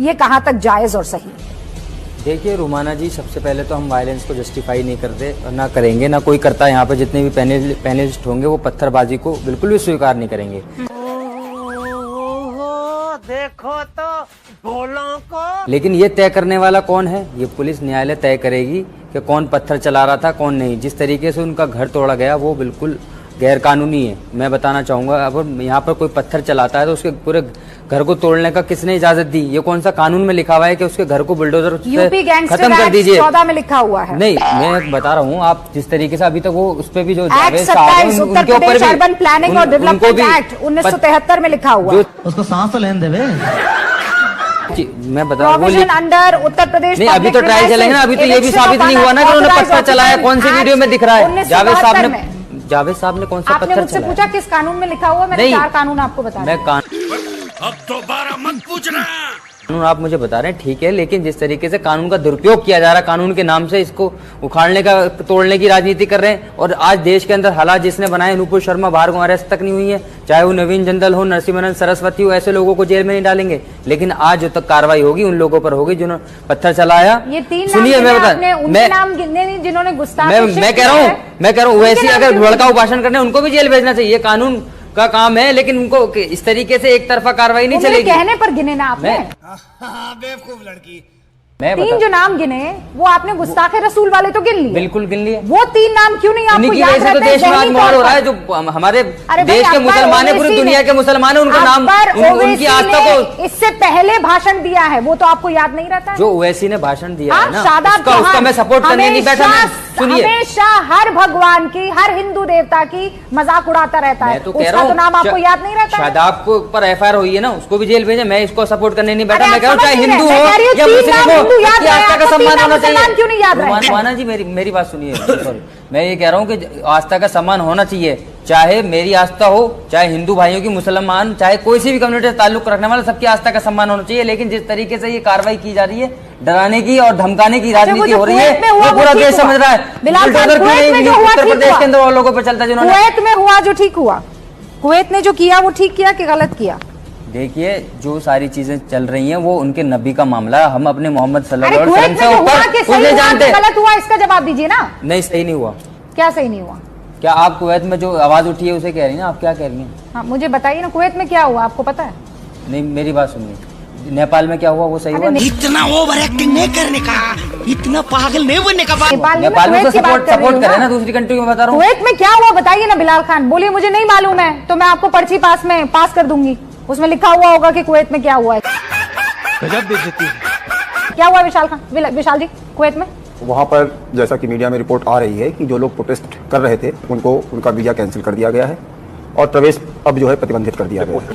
ये कहां तक जायज और सही? देखिए रुमाना जी, सबसे पहले तो हम वायलेंस को जस्टिफाई नहीं करते और ना करेंगे, ना कोई करता है। यहाँ पे जितने भी पैनलिस्ट होंगे वो पत्थरबाजी को बिल्कुल भी स्वीकार नहीं करेंगे। देखो तो बोलों को। लेकिन ये तय करने वाला कौन है? ये पुलिस न्यायालय तय करेगी कि कौन पत्थर चला रहा था, कौन नहीं। जिस तरीके से उनका घर तोड़ा गया वो बिल्कुल गैर कानूनी है। मैं बताना चाहूंगा, अब यहाँ पर कोई पत्थर चलाता है तो उसके पूरे घर को तोड़ने का किसने इजाजत दी? ये कौन सा कानून में लिखा हुआ है कि उसके घर को बुलडोजर से खत्म कर दीजिए? 14 में लिखा हुआ है। नहीं, मैं बता रहा हूँ, आप जिस तरीके से अभी तक वो उस पर भी जो उत्तर प्रदेश अर्बन प्लानिंग और डेवलपमेंट एक्ट 1973 में लिखा हुआ है। उसको सांस तो लेने देवे। मैं बता रहा हूँ अंडर उत्तर प्रदेश। नहीं, अभी तो ट्रायल चलेंगे ना, अभी तो ये भी साबित नहीं हुआ ना कि उन्होंने पत्थर चलाया। कौन सी वीडियो में दिख रहा है? जावेद साहब ने कौन सा पत्थर मुझसे पूछा किस कानून में लिखा हुआ? मैंने 4 कानून आपको बताया। मैं अब दोबारा मत पूछना। कानून आप मुझे बता रहे हैं, ठीक है, लेकिन जिस तरीके से कानून का दुरुपयोग किया जा रहा है, कानून के नाम से इसको उखाड़ने का, तोड़ने की राजनीति कर रहे हैं। और आज देश के अंदर हालात जिसने बनाए, नूपुर शर्मा बाहर को अरेस्ट तक नहीं हुई है, चाहे वो नवीन जिंदल हो, नरसिम्हन सरस्वती हो, ऐसे लोगों को जेल में नहीं डालेंगे। लेकिन आज जो तक कार्रवाई होगी उन लोगों पर होगी जिन्होंने पत्थर चलाया। ये 3 सुनिए, मैं बता, जिन्होंने मैं कह रहा हूँ वैसे अगर भड़काऊ भाषण करने उनको भी जेल भेजना चाहिए, कानून का काम है। लेकिन उनको इस तरीके से एक तरफा कार्रवाई नहीं चलेगी। कहने पर गिने ना आपने। बेवकूफ लड़की। 3 जो नाम गिने वो आपने गुस्ताखे रसूल वाले तो गिन लिए। बिल्कुल गिन लिए। वो 3 नाम क्यों नहीं आपको याद रहते? तो देश में आज माहौल हो रहा है, जो हमारे देश के मुसलमान है, पूरी दुनिया के मुसलमान है, उनका नाम, उनकी आस्था को इससे पहले भाषण दिया है, वो तो आपको याद नहीं रहता? जो ओवैसी ने भाषण दिया है ना, उसका मैं सपोर्ट करने नहीं बैठा। सुनिए, हमेशा हर भगवान की, हर हिंदू देवता की मजाक उड़ाता रहता है। तो कह रहा हूँ, नाम आपको याद नहीं रहता? शायद आपको पर FIR हुई है ना, उसको भी जेल भेजे। मैं इसको सपोर्ट करने नहीं बैठा। मैं कह रहा हूँ, चाहे हिंदू हो या मुस्लिम हो, आस्था का सम्मान होना चाहिए। क्यों नहीं याद रहा? माना जी, मेरी बात सुनिए। सॉरी, मैं ये कह रहा हूँ कि आस्था का सम्मान होना चाहिए, चाहे मेरी आस्था हो, चाहे हिंदू भाइयों की, मुसलमान, चाहे कोई सी भी कम्युनिटी से ताल्लुक रखने वाला, सबकी आस्था का सम्मान होना चाहिए। लेकिन जिस तरीके से ये कार्रवाई की जा रही है, डराने की और धमकाने की राजनीति हो रही है, वो पूरा देश समझ रहा है। उत्तर प्रदेश के अंदर और लोगों पर चलता है, जिन्होंने कुवैत में हुआ जो ठीक हुआ, कुवैत ने जो किया वो ठीक किया कि गलत किया? देखिए, जो सारी चीजें चल रही हैं वो उनके नबी का मामला है। हम अपने मोहम्मद सल्लल्लाहु अलैहि वसल्लम से ऊपर उन्हें जानते। गलत हुआ इसका जवाब दीजिए ना। नहीं, सही नहीं हुआ। क्या सही नहीं हुआ? क्या आप कुवैत में जो आवाज उठी है उसे कह रही हैं? आप क्या कह रही हैं? हाँ, मुझे बताइए ना, कुवैत में क्या हुआ आपको पता है? नहीं, मेरी बात सुनिए, नेपाल में क्या हुआ वो सही हुआ? इतना ओवर एक्टिंग नहीं करने का, इतना पागल नहीं बनने का। नेपाल में तो सपोर्ट करे ना, दूसरी कंट्री में बता रहा हूँ। कुवैत में क्या हुआ बताइए ना बिलाल खान, बोलिए। मुझे नहीं मालूम है तो मैं आपको पर्ची पास कर दूंगी, उसमें लिखा हुआ होगा कि कुवैत में क्या हुआ है। गजब बेइज्जती। क्या हुआ विशाल जी कुवैत में? वहाँ पर जैसा कि मीडिया में रिपोर्ट आ रही है कि जो लोग प्रोटेस्ट कर रहे थे उनको उनका वीजा कैंसिल कर दिया गया है और प्रवेश अब जो है प्रतिबंधित कर दिया गया है।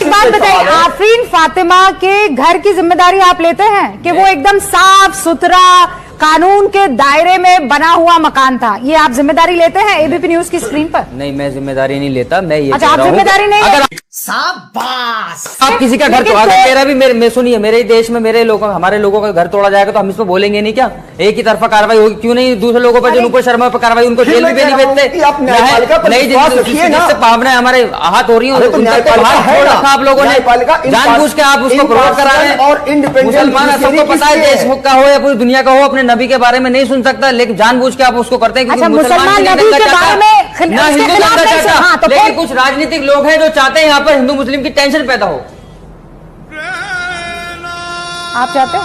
बात बताइए, आफरीन फातिमा के घर की जिम्मेदारी आप लेते हैं कि वो एकदम साफ सुथरा कानून के दायरे में बना हुआ मकान था, ये आप जिम्मेदारी लेते हैं ABP न्यूज की स्क्रीन पर? नहीं, मैं जिम्मेदारी नहीं लेता। मैं ये अच्छा, आप जिम्मेदारी नहीं? अगर शाबाश, आप किसी का घर तो अगर मेरा भी सुनिए, मेरे देश में मेरे लोगों, हमारे लोगों का घर तोड़ा जाएगा तो हम इस पर बोलेंगे नहीं क्या? एक ही तरफा कार्रवाई होगी, क्यों नहीं दूसरे लोगों पर? जो नूपुर शर्मा पर कार्रवाई, उनको जेल भी नहीं भेजते। भावना हमारे हाथ हो रही है, आप लोगों ने जानबूझ के आप उसको प्रमोट करा रहे हैं। और मुसलमान, सबको पता है, देश का हो या पूरी दुनिया का हो, अपने नबी के बारे में नहीं सुन सकता, लेकिन जानबूझ के आप उसको करते हैं। अच्छा, मुसलमान नबी के बारे में ना हिंदू दंगा चाहता, लेकिन कुछ राजनीतिक लोग हैं जो चाहते हैं यहाँ पर हिंदू मुस्लिम की टेंशन पैदा हो। आप चाहते हो?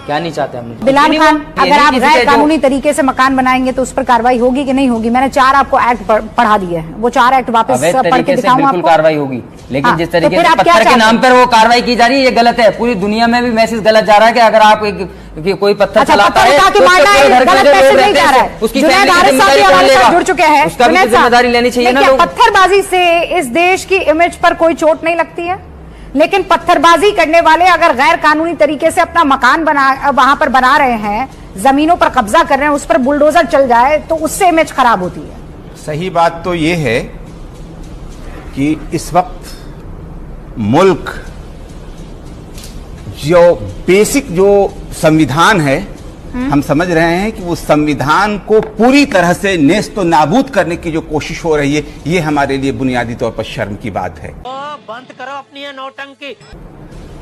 क्या नहीं चाहते हम? बिलाल खान, अगर आप गैर कानूनी तरीके से मकान बनाएंगे तो उस पर कार्रवाई होगी कि नहीं होगी? मैंने 4 आपको एक्ट पढ़ा दिए हैं, वो 4 एक्ट वापस पढ़ के दिखाऊं आपको? कार्रवाई होगी, लेकिन जिस तरीके से पत्थर के नाम पर वो कार्रवाई की जा रही है, ये गलत है। पूरी दुनिया में भी मैसेज गलत जा रहा है कि अगर आप कोई पत्थर चलाता है तो उसकी जुड़ चुके हैं, उसका भी जिम्मेदारी लेनी चाहिए ना। पत्थरबाजी से इस देश की इमेज पर कोई चोट नहीं लगती है? लेकिन पत्थरबाजी करने वाले अगर गैर कानूनी तरीके से अपना मकान वहां पर बना रहे हैं, जमीनों पर कब्जा कर रहे हैं, उस पर बुलडोजर चल जाए तो उससे इमेज खराब होती है। सही बात तो ये है कि इस वक्त मुल्क जो बेसिक जो संविधान है हम समझ रहे हैं कि वो संविधान को पूरी तरह से नेस्त व नाबूद करने की जो कोशिश हो रही है, ये हमारे लिए बुनियादी तौर पर शर्म की बात है। बंद करो अपनी नौटंकी।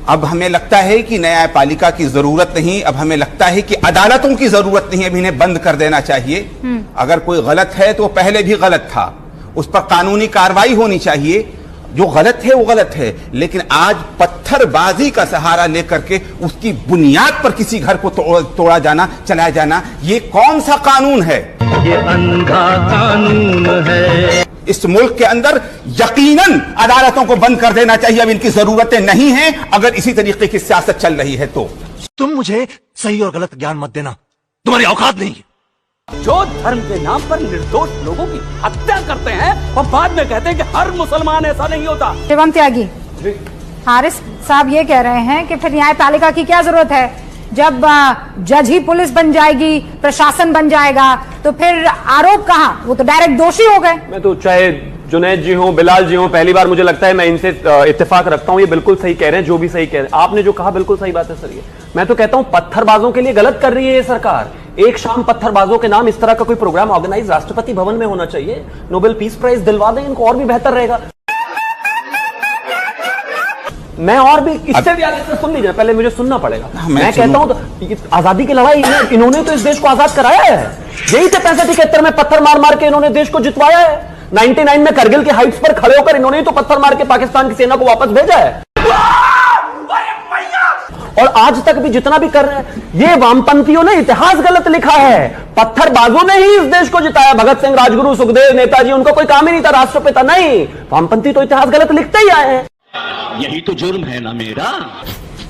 अब हमें लगता है कि न्यायपालिका की जरूरत नहीं, अब हमें लगता है कि अदालतों की जरूरत नहीं, अब इन्हें बंद कर देना चाहिए। अगर कोई गलत है तो पहले भी गलत था, उस पर कानूनी कार्रवाई होनी चाहिए। जो गलत है वो गलत है, लेकिन आज पत्थरबाजी का सहारा लेकर के उसकी बुनियाद पर किसी घर को तोड़ा जाना, चलाया जाना, ये कौन सा कानून है? ये अंधा कानून है। इस मुल्क के अंदर यकीनन अदालतों को बंद कर देना चाहिए। अब इनकी जरूरतें नहीं हैं अगर इसी तरीके की सियासत चल रही है तो। तुम मुझे सही और गलत ज्ञान मत देना, तुम्हारी औकात नहीं है। जो धर्म के नाम पर निर्दोष लोगों की हत्या करते हैं और बाद में कहते हैं कि हर मुसलमान ऐसा नहीं होता। शिवम त्यागी, हारिस साहब ये कह रहे हैं कि फिर न्यायपालिका की क्या जरूरत है? जब जज ही पुलिस बन जाएगी, प्रशासन बन जाएगा, तो फिर आरोप कहाँ? वो तो डायरेक्ट दोषी हो गए। मैं तो चाहे जुनैद जी हों, बिलाल जी हों, पहली बार मुझे लगता है मैं इनसे इत्तेफाक रखता हूं। ये बिल्कुल सही कह रहे हैं, जो भी सही कह रहे हैं। आपने जो कहा बिल्कुल सही बात है सर। ये मैं तो कहता हूं पत्थरबाजों के लिए गलत कर रही है ये सरकार। एक शाम पत्थरबाजों के नाम इस तरह का कोई प्रोग्राम ऑर्गेनाइज राष्ट्रपति भवन में होना चाहिए। नोबेल पीस प्राइज दिलवा दें इनको, और भी बेहतर रहेगा। मैं और भी इससे भी आगे से सुन लीजिए, पहले मुझे सुनना पड़ेगा। मैं कहता हूं तो आजादी की लड़ाई इन्होंने तो इस देश को आजाद कराया है। यही थे 65-71 में पत्थर मार मार के इन्होंने देश को जितवाया है। 99 में करगिल के हाइट्स पर खड़े होकर इन्होंने तो पत्थर मार के पाकिस्तान की सेना को वापस भेजा है। और आज तक भी जितना भी कर रहे हैं, ये वामपंथियों ने इतिहास गलत लिखा है। पत्थरबाजों ने ही इस देश को जिताया। भगत सिंह, राजगुरु, सुखदेव, नेताजी, उनका कोई काम ही नहीं था राष्ट्रपिता। नहीं, वामपंथी तो इतिहास गलत लिखते ही आए हैं। यही तो जुर्म है ना मेरा।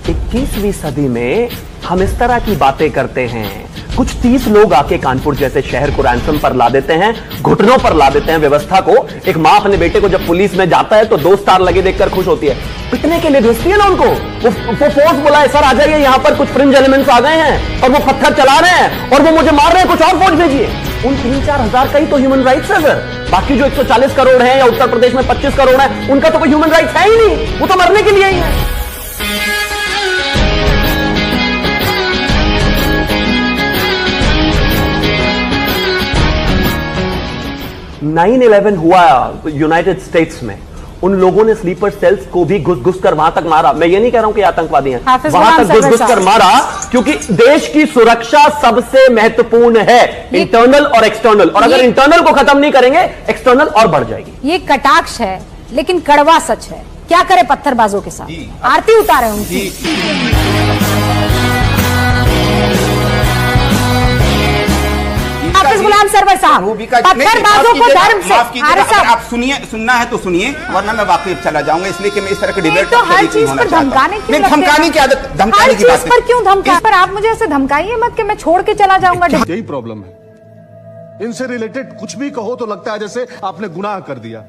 21वीं सदी में हम इस तरह की बातें करते हैं। कुछ 30 लोग आके कानपुर जैसे शहर को रैंसम पर ला देते हैं, घुटनों पर ला देते हैं व्यवस्था को। एक मां अपने बेटे को जब पुलिस में जाता है तो 2 स्टार लगे देखकर खुश होती है, पिटने के लिए भेजती है ना उनको। वो फोर्स बुलाए, सर आ जाइए, यहां पर कुछ फ्रिंज एलिमेंट्स आ गए हैं और वो पत्थर चला रहे हैं और वो मुझे मार रहे हैं, कुछ और फौज भेजिए। उन 3-4 हजार का ही तो ह्यूमन राइट्स है सर। बाकी जो 140 करोड़ है या उत्तर प्रदेश में 25 करोड़ है, उनका तो कोई ह्यूमन राइट्स है ही नहीं। वो तो मरने के लिए ही है। 9/11 हुआ यूनाइटेड स्टेट्स में, उन लोगों ने स्लीपर सेल्स को भी घुस कर वहां तक मारा। मैं ये नहीं कह रहा हूं कि आतंकवादी हैं, वहां तक घुस कर मारा, क्योंकि देश की सुरक्षा सबसे महत्वपूर्ण है, इंटरनल और एक्सटर्नल। और अगर इंटरनल को खत्म नहीं करेंगे, एक्सटर्नल और बढ़ जाएगी। ये कटाक्ष है, लेकिन कड़वा सच है। क्या करे पत्थरबाजों के साथ? आरती उतारे उनकी। गुलाम सरवर साहब, पत्थरबाजों को धर्म से, आप सुनिए, सुनना है तो सुनिए, वरना मैं वाकई चला जाऊंगा। इसलिए कि मैं इस तरह के डिबेट तो हर चीज पर धमकाने की आदत, धमकाने की बात पर क्यों धमका? पर आप मुझे ऐसे धमकाइए मत कि मैं छोड़ के चला जाऊंगा। यही प्रॉब्लम है, इनसे रिलेटेड कुछ भी कहो तो लगता है जैसे आपने गुनाह कर दिया।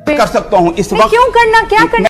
कर सकता हूँ इस वक्त, क्यों करना, क्या करना?